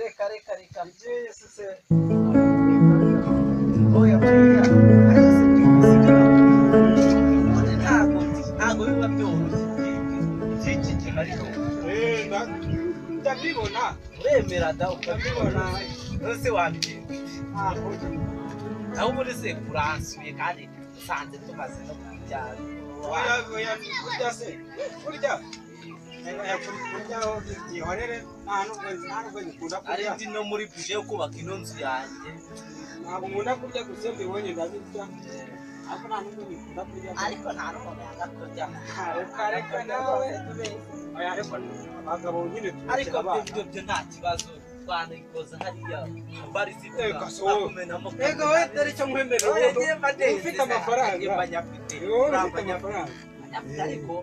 reka Yesu oya buriya ntabwo biba byoroshye iki kintu ariko ndabibona uremera da ukabibona nose wabigenza aho muri se kuransuye kandi usanze tumaze no kujyana oya kurya se kurya ihorere nta nubwo gikunda kurya ari ndi no muri buje yo kubaka ino nzu yanjye ntabwo nkunda kurya gusa mbibonye ndabirya ariko nta nubwo gikunda kurya ariko nta n'umuntu yanga kurya reka nawe oya ariko abagabo nyine ariko byo nta kibazo twanikoza hariya bari ziteka bakumenamo ego we dore icyo nkwemera ufite amafaranga y'abanyafite ariko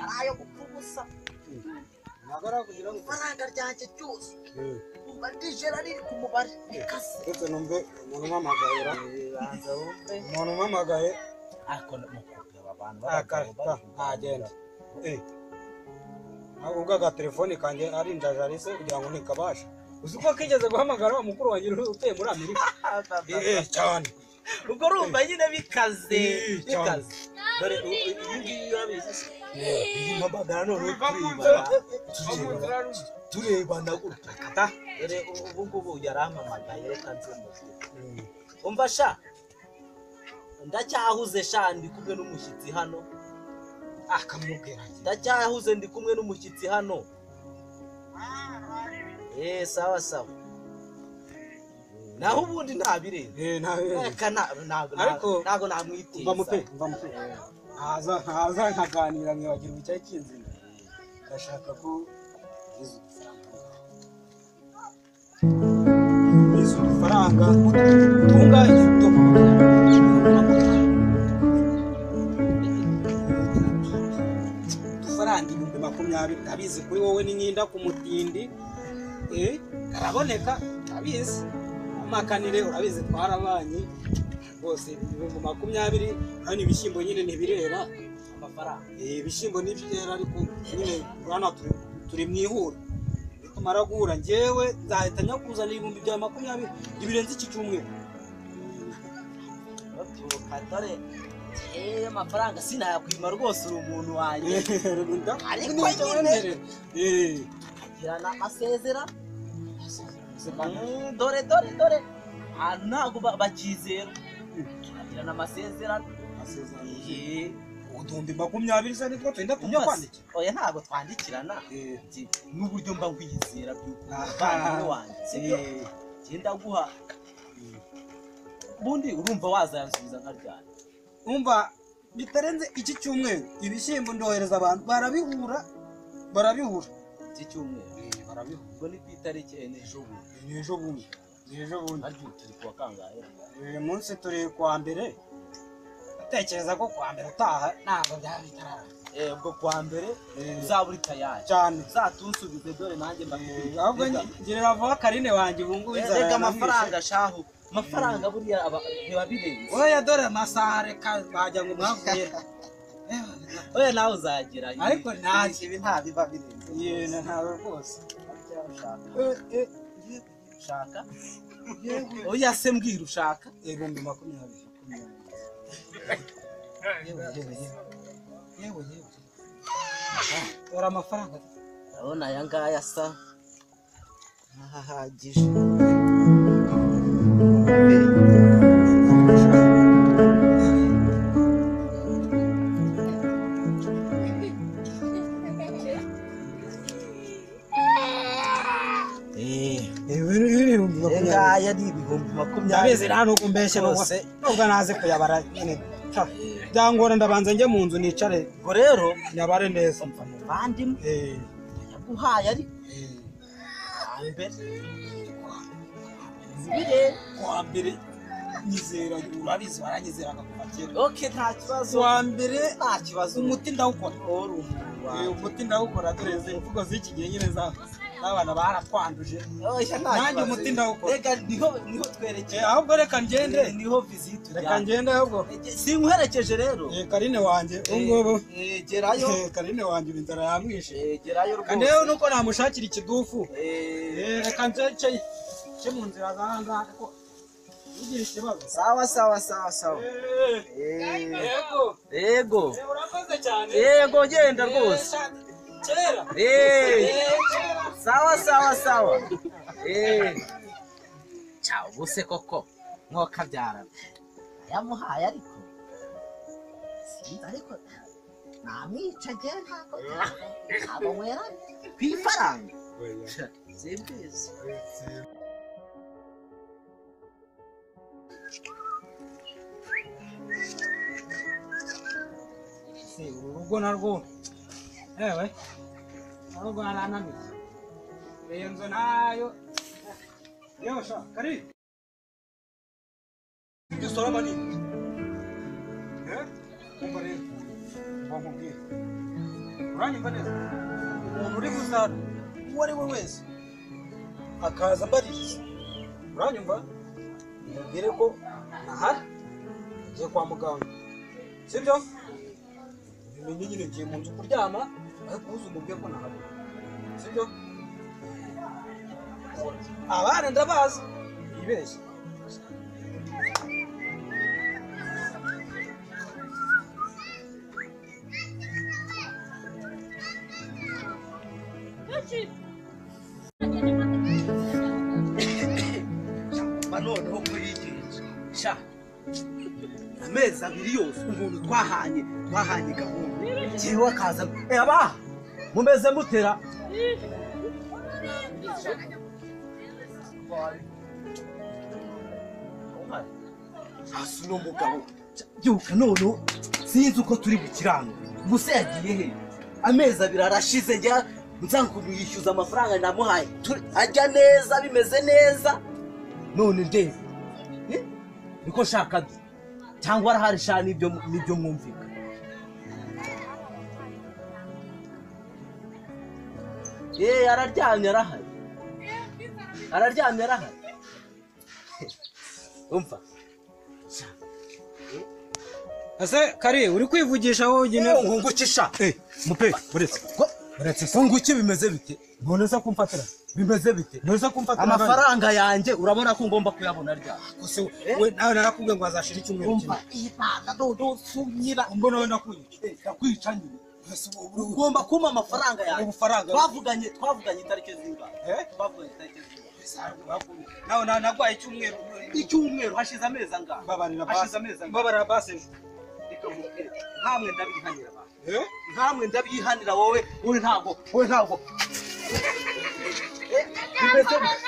arayo gukubusa nagarakugira ngo faranga ryanjye cyose bandijera riri ku mubare ikase ndetse numve umuntu mpamagayira umuntu mpamagaye ariko mukubye abantu bagenda ubwo agatelefone kanjye ari injajarise kugira ngo ntikabashe uzi ko kigeze guhamagara umukuru wanjye utuye muri Amerika cyane ubwo urumva nyine bikaze dore iyi ngiyi urabizi iyi mpamagara none turebana gutya kata dore ubu ngubu yarampamagaye reka nzumuze umva sha ndacyahuze sha ndi kumwe n'umushyitsi hano akamubwira ndacyahuze ndi kumwe n'umushyitsi hano sawa naho ubundi ntabirebe ntago namwitiza mva mupe haza nkaganira mwibagira icyayi cy'inzira ndashaka ko izo udufaranga tunga udufaranga 20,000 ndabizi kuri wowe n'inkinda ku mutindi karaboneka ndabizi amakanire urabizi twarabanye bose 20,000 kandi ibishyimbo nyine ntibirera amafaranga ibishyimbo n'ibyera ariko nyine urana turi mwihura bitumara guhura njyewe nzahita nyakuzana 20,000 ibirenze iki cyumweru dore amafaranga sinayakwima rwose uri umuntu wanjye ariko nyine girana amasezera dore ntabwo bakizera girana amasezerano udumbi 20 se niko twenda tujya kwandikira oya ntabwo twandikirana n'uburyo mba ngwizera by'ukuri wanjye genda guha bundi urumva wazayansubiza nka ryari umva bitarenze iki cyumweru ibishyimbo ndohereza abantu barabihura iki cyumweru barabihura ni kwitariki ejo bundi ariko turi kuwa kangahe uyu munsi turi kuwa mbere atekereza ko kuwa mbere utaha ntabwo byaba bitarara ubwo kuwa mbere uzaba uri tayari cyane uzatunsubize dore nanjye mbakubwira ahubwo ngirira vuba Karine wanjye ubu ngubu reka amafaranga shahu amafaranga buriya biba birenze oya dore amasaha reka bajya ngo mwavuye oya nawe uzagira ariko ibi nta biba birenze yena ntawe rwose ushaka oya se mbwira ushaka 20,000 yewe ora amafaranga urabona aya ngaya asa nkahagije ngaya ni 20,000 nta nuko mbeshye nubwo naze kuyabara nyine byangora ndabanza njye mu nzu nicare ngo rero nyabare neza mva muvandimwe yaguhaye ari kwa mbere nyizera urabizi waranyizeraga kuva kera okay nta kibazo wa mbere nta kibazo umuti ndawukora umuti ndawukora dore imvugo z'iki gihe nyine za n'abana barakwanduje nanjye umuti ndawukora reka niho twerekeye ahubwo reka ngende niho visite reka ngende ahubwo sinkwerekeje rero Karine wanjye ubwo gerayo Karine wanjye inzara yamwishe gerayo rwose kandi rero nuko namushakira ikidufu reka nzece mu nzira zanga ko ugira ikibazo sawa yego urakoze cyane yego genda rwose kera sawa ciao buse koko mwokabyara yamuhaye ariko sinzi ariko namwica je ntabwo mwera kwifaranga zimbizi urugo narwo ewe narwo narananiwe iyo nzu nayo yosha kari dusora mani umva rero nkubwire uranyumva neza umuntu uri gusara uwo ari we wese akaza mbaririza uranyumva mbwire ko nahari ngiye kwa muganga sibyo bimenye nyine ngiye mu nzu kuryama ariko uzi umubwiye ko nahari sibyo abana ndabazi yibeshye noneho kurigenza sha amezi abiri yose umuntu twahanye gahunda jewe akaza aba mumeze mutera hasi uno mugabo byuka noneho sinzi uko turi gukirana gusa yagiye he amezi abiri arashize njya nzanga kumwishyuza amafaranga namuhaye ajya neza bimeze neza none ndebe niko shaka cyangwa arahari sha nibyo mwumvika araryamye arahari umva ese kari uri kwivugisha wowe ugine ngungukisha mupe uretse funguki bimeze bite none se kumfatira bimeze bite none se kumfatira amafaranga yanjye urabona ko ngomba kuyabona ryari kose we nawe narakubwiye ngo azashira icyumweru umva ibana dodo sunyira mbona we nakwica nyine ugomba kumpa amafaranga yanjye ubufaranga twavuganye itariki zingahe twavuganye itariki zingahe nawe nagwaye icyumweru hashize amezi angahe babarira base nkamwe ndabyihanira wowe ntabwo bimeze bite